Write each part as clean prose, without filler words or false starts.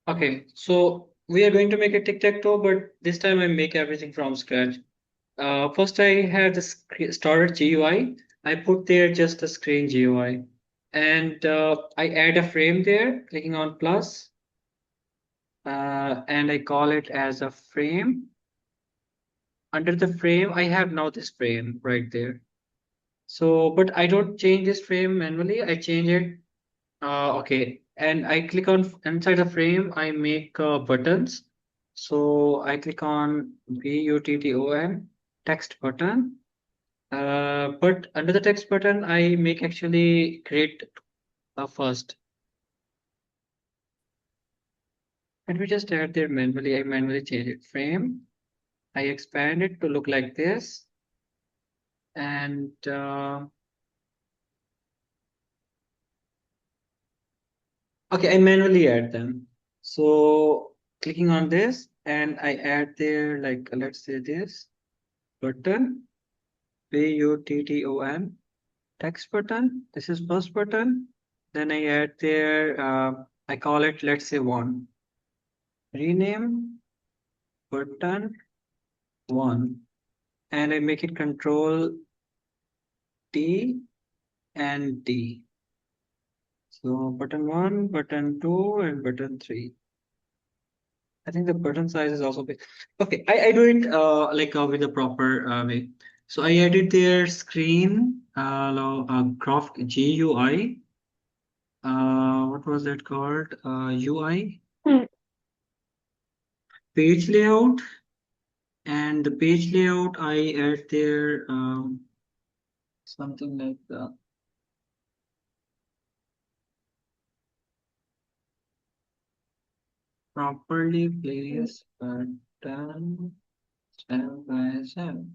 Okay, so we are going to make a tic-tac-toe, but this time I make everything from scratch. First, I had the starter GUI. I put there just a screen GUI, and I add a frame there, clicking on plus, and I call it as a frame. Under the frame, I have now this frame right there. So, but I don't change this frame manually. I change it. Okay, and I click on inside the frame. I make buttons. So I click on button text button. But under the text button, I make actually create first. Let me just add there manually. I manually change it. Frame. I expand it to look like this, and okay, I manually add them. So clicking on this, and I add there like let's say this button button text button. This is first button. Then I add there. I call it let's say one. Rename button one, and I make it control D and D. So button one, button two, and button three. I think the button size is also big. Okay, I do it like with the proper way. So I added their screen graph GUI. What was that called? UI page layout, and the page layout I add there something like the properly placed button 7 by 7.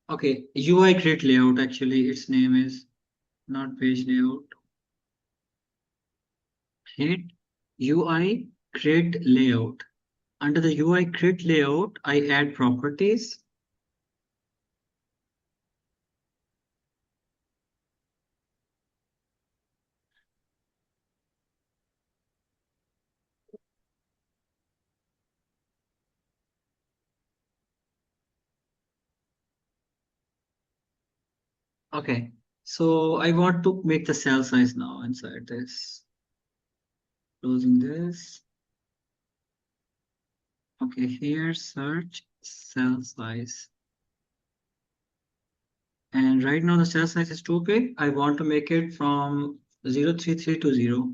Okay, UI grid layout actually its name is, not page layout. Hit UI grid layout. Under the UI grid layout, I add properties. Okay, so I want to make the cell size now inside this. Closing this. Okay, here search cell size. And right now the cell size is too big. I want to make it from 033 to 0.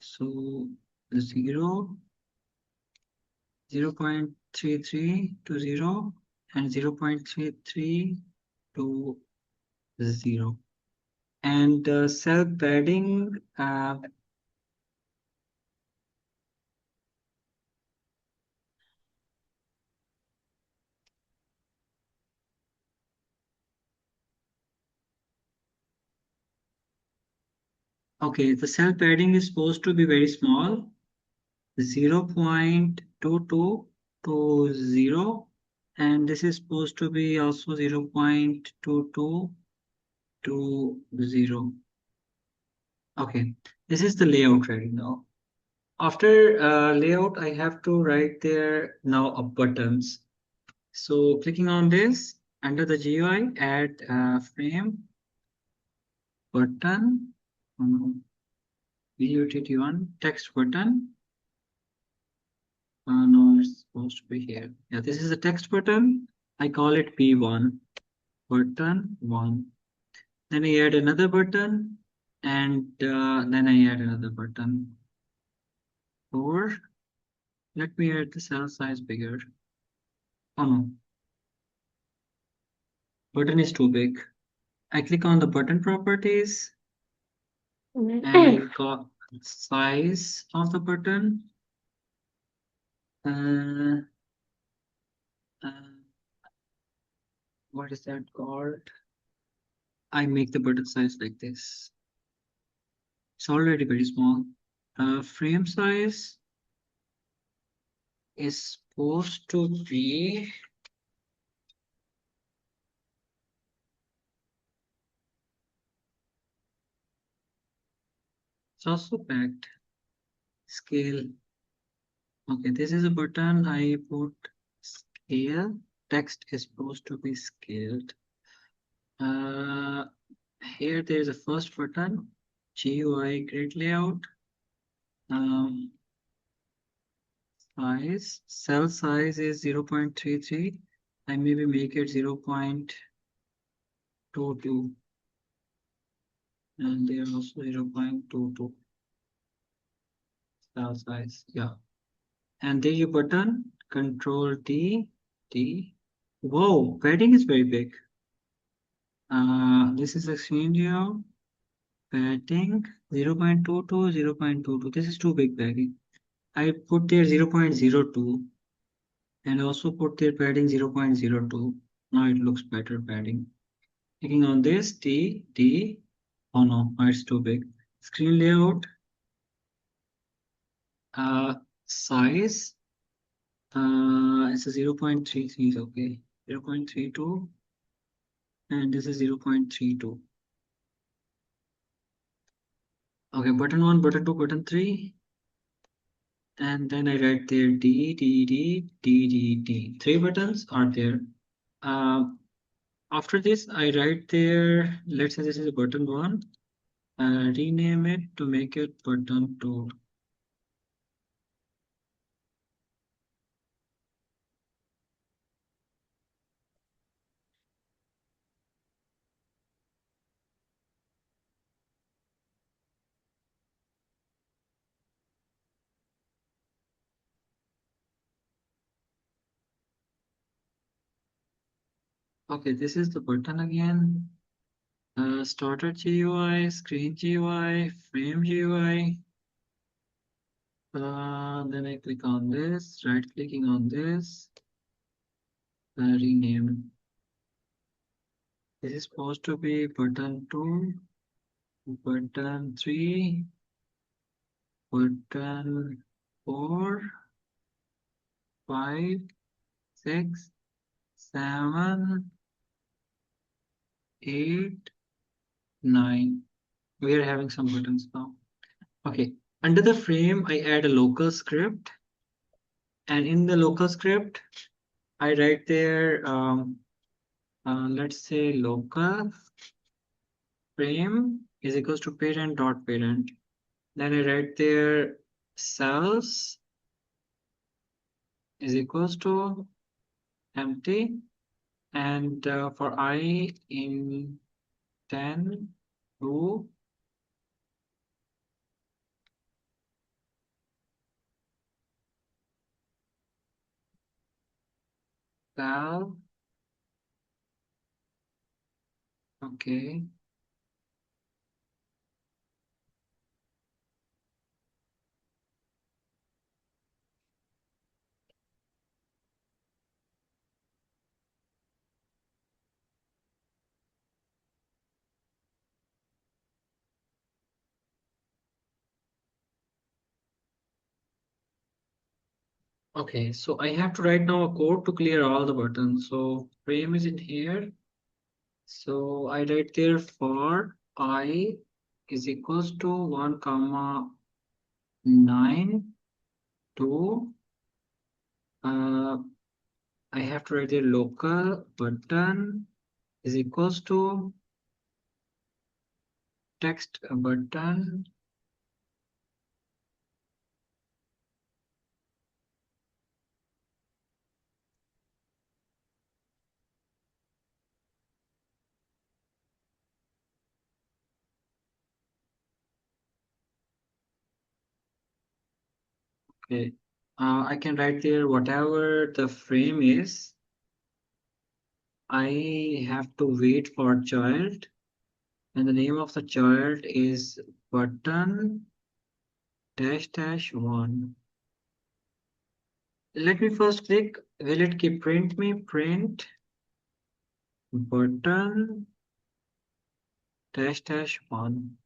So 0, 0.33 to 0, and 0.33 to 0. And cell padding, okay, the cell padding is supposed to be very small, 0.22 to 0, and this is supposed to be also 0.22 to 0. Okay, this is the layout right now. After layout, I have to write there now a buttons. So clicking on this, under the GUI, add frame button, BUTT1 text button. No, it's supposed to be here. Yeah, this is a text button. I call it P1, button 1. Then I add another button, and then I add another button. 4. Let me add the cell size bigger. Oh no, button is too big. I click on the button properties, and I got size of the button. Uh, uh, what is that called? I make the button size like this. It's already very small. Frame size is supposed to be It's also packed. Scale. Okay, this is a button. I put scale. Text is supposed to be scaled. Uh, Here there is a first button. GUI grid layout. Um, Size. Cell size is 0.33. I maybe make it 0.22. And there also 0.22 cell size. Yeah. And there you button. Control D. D. Whoa, padding is very big. This is a screen layout. Padding 0.22, 0.22. This is too big padding. I put there 0.02 and also put there padding 0.02. Now it looks better padding. Clicking on this D, D. Oh no, it's too big. Screen layout, uh, size, it's a 0.33 is okay. 0.32 and this is 0.32. Okay, button 1, button 2, button 3. And then I write there D, D, D, D, D, D. Three buttons are there. Uh, After this, I write there, let's say this is button 1. Rename it to make it button 2. Okay, this is the button again. Starter GUI, screen GUI, frame GUI. Then I click on this, right clicking on this, rename. This is supposed to be button 2, button 3, button 4, 5, 6, 7, 8, 9. We are having some buttons now. Okay, under the frame, I add a local script. And in the local script, I write there, let's say local frame is equals to parent dot parent. Then I write there cells is equals to empty. And for I in 10 to cell. Okay. Okay, so I have to write now a code to clear all the buttons. So frame is in here. So I write there for I is equals to 1 comma 9 to I have to write the local button is equals to text button. Okay, I can write there whatever the frame is. I have to wait for child, and the name of the child is button dash dash 1. Let me first click. Will it keep print me? Print button dash dash 1.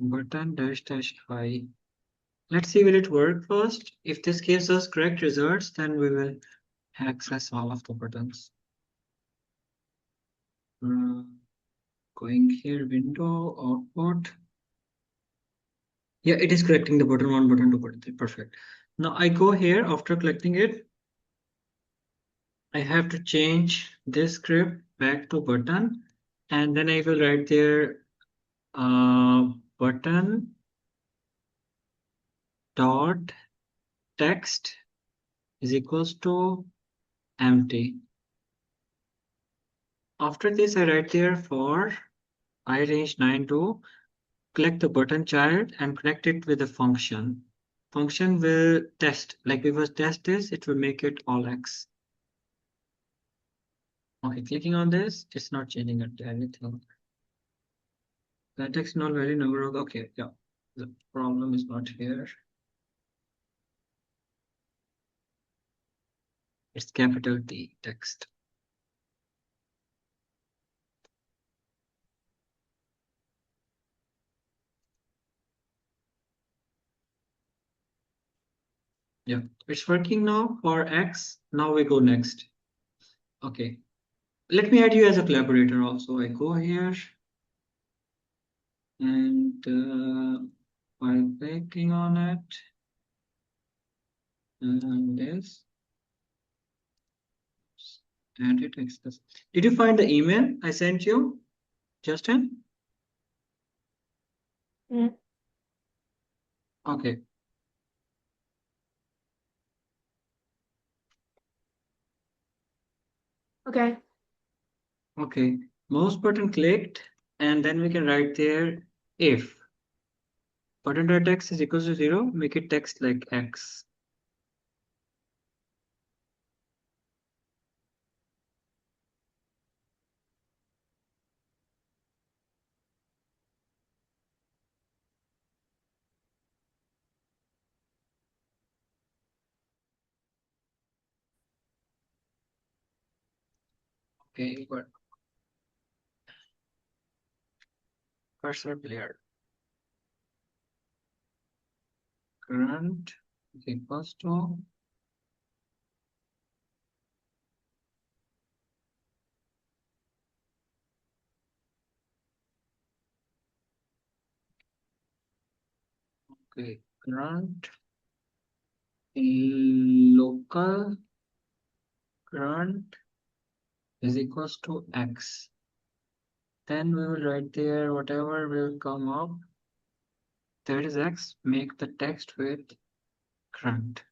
Button dash dash I. Let's see will it work first. If this gives us correct results, then we will access all of the buttons. Going here, window, output. Yeah, it is collecting the button one, button two, button three. Perfect. Now I go here after collecting it. I have to change this script back to button, and then I will write there button dot text is equals to empty. After this, I write there for I range 9 to collect the button child and connect it with a function. Function will test, like we will test this, it will make it all X. Okay, clicking on this, it's not changing it anything. The text not value number of, okay, yeah, the problem is not here. It's capital T text. Yeah, it's working now for X. Now we go next. Okay, let me add you as a collaborator also. I go here and while clicking on it, and this, add it access. Did you find the email I sent you, Justin? Mm. Okay, Okay. okay. Mouse button clicked, and then we can write there if button dot text is equals to 0, make it text like X. Okay, but cursor player current is equals to okay current local current is equals to X. Then we will write there whatever will come up. That is X. Make the text with current.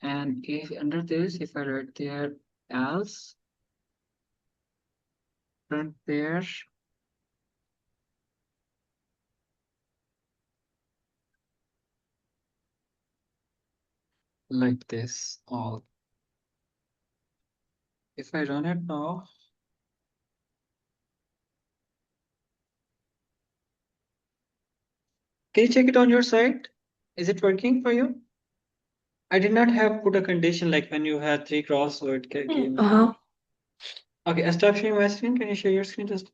And if under this, if I write there else current pair like this all. If I run it now, can you check it on your side? Is it working for you? I did not have put a condition like when you had three cross, so it gave me. Uh-huh. Okay, I stop sharing my screen. Can you share your screen just?